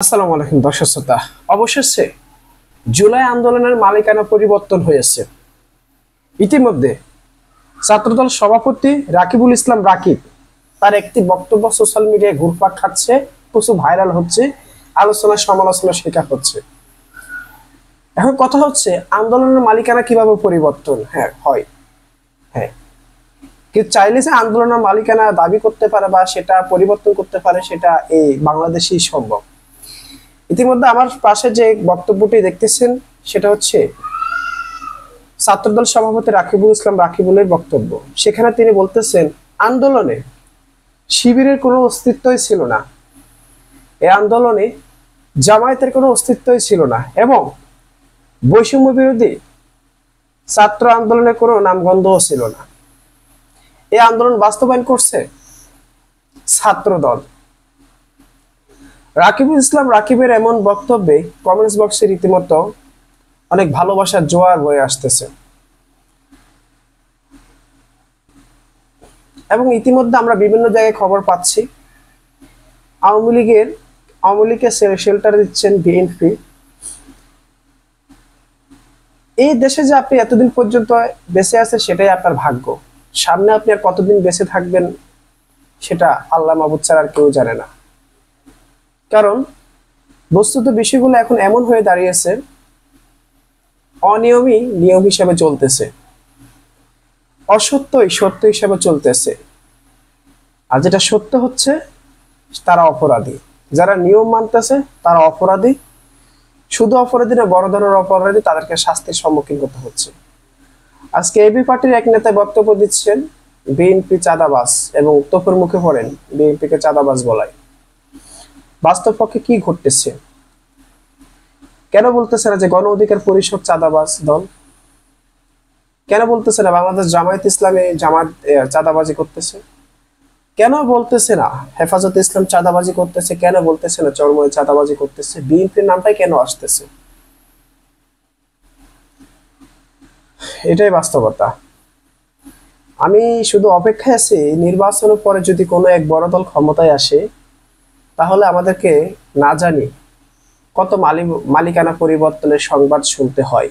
আসসালামু আলাইকুম দর্শক শ্রোতা। অবশেষে জুলাই আন্দোলনের মালিকানা পরিবর্তন হয়েছে। ইতিমধ্যে ছাত্রদল সভাপতি রাকিবুল ইসলাম রাকিব তার একটি বক্তব্য সোশ্যাল মিডিয়ায় ঘুরপাক খাচ্ছে, প্রচুর ভাইরাল হচ্ছে, আলোচনা সমালোচনা শিকার হচ্ছে। এখন কথা হচ্ছে আন্দোলনের মালিকানা কিভাবে পরিবর্তন হয়। হ্যাঁ, কেউ চাইলে যে আন্দোলনের মালিকানা দাবি করতে পারে বা সেটা পরিবর্তন করতে পারে, সেটা এই বাংলাদেশেই সম্ভব। ইতিমধ্যে আমার পাশে যে বক্তব্যটি দেখতেছেন সেটা হচ্ছে ছাত্রদল সভাপতি রাকিবুল ইসলাম রাকিবুলের বক্তব্য। সেখানে তিনি বলতেছেন আন্দোলনে শিবিরের কোনো অস্তিত্বই ছিল না, এই আন্দোলনে জামায়াতের কোনো অস্তিত্বই ছিল না এবং বৈষম্য বিরোধী ছাত্র আন্দোলনের কোনো নামগন্ধও ছিল না। এই আন্দোলন বাস্তবায়ন করছে ছাত্রদল। রাকিবুল ইসলাম রাকিবের এমন বক্তব্যে কমেন্টস বক্সে রীতিমতো অনেক ভালোবাসার জোয়ার বয়ে আসতেছে এবং ইতিমধ্যে আমরা বিভিন্ন জায়গায় খবর পাচ্ছি আওয়ামী লীগের শেল্টার দিচ্ছেন বিএনপি। এই দেশে যে আপনি এতদিন পর্যন্ত বেঁচে আছেন সেটাই আপনার ভাগ্য। সামনে আপনি আর কতদিন বেঁচে থাকবেন সেটা আল্লাহ মাবুদ ছাড়া আর কেউ জানে না। কারণ বস্তুত বিষয়গুলো এখন এমন হয়ে দাঁড়িয়েছে, অনিয়মই নিয়ম হিসেবে চলতেছে, অসত্যই সত্য হিসেবে চলতেছে। আর যেটা সত্য হচ্ছে তারা অপরাধী, যারা নিয়ম মানতেছে তারা অপরাধী। শুধু অপরাধী না, বড় ধরনের অপরাধী, তাদেরকে শাস্তির সম্মুখীন করতে হচ্ছে। আজকে এবি পার্টির এক নেতা বক্তব্য দিচ্ছেন বিএনপি চাঁদাবাজ এবং তোপের মুখে পড়েন বিএনপিকে চাঁদাবাজ বলায়। বাস্তব পক্ষে কি ঘটতেছে? কেন বলতেছে না যে গণ অধিকার পরিষদ চাঁদাবাজ দল? কেন বলতেছে না বাংলাদেশ জামায়াত ইসলামী চাঁদাবাজি করতেছে? কেন বলতেছে না হেফাজত ইসলাম চাঁদাবাজি করতেছে? কেন বলতেছে না চরমোনাই চাঁদাবাজি করতেছে? বিএনপির নামটাই কেন আসতেছে? এটাই বাস্তবতা। আমি শুধু অপেক্ষায় আছি নির্বাচনের পরে যদি কোনো এক বড় দল ক্ষমতায় আসে, তাহলে আমাদেরকে না জানি কত মালিকানা পরিবর্তনের সংবাদ শুনতে হয়।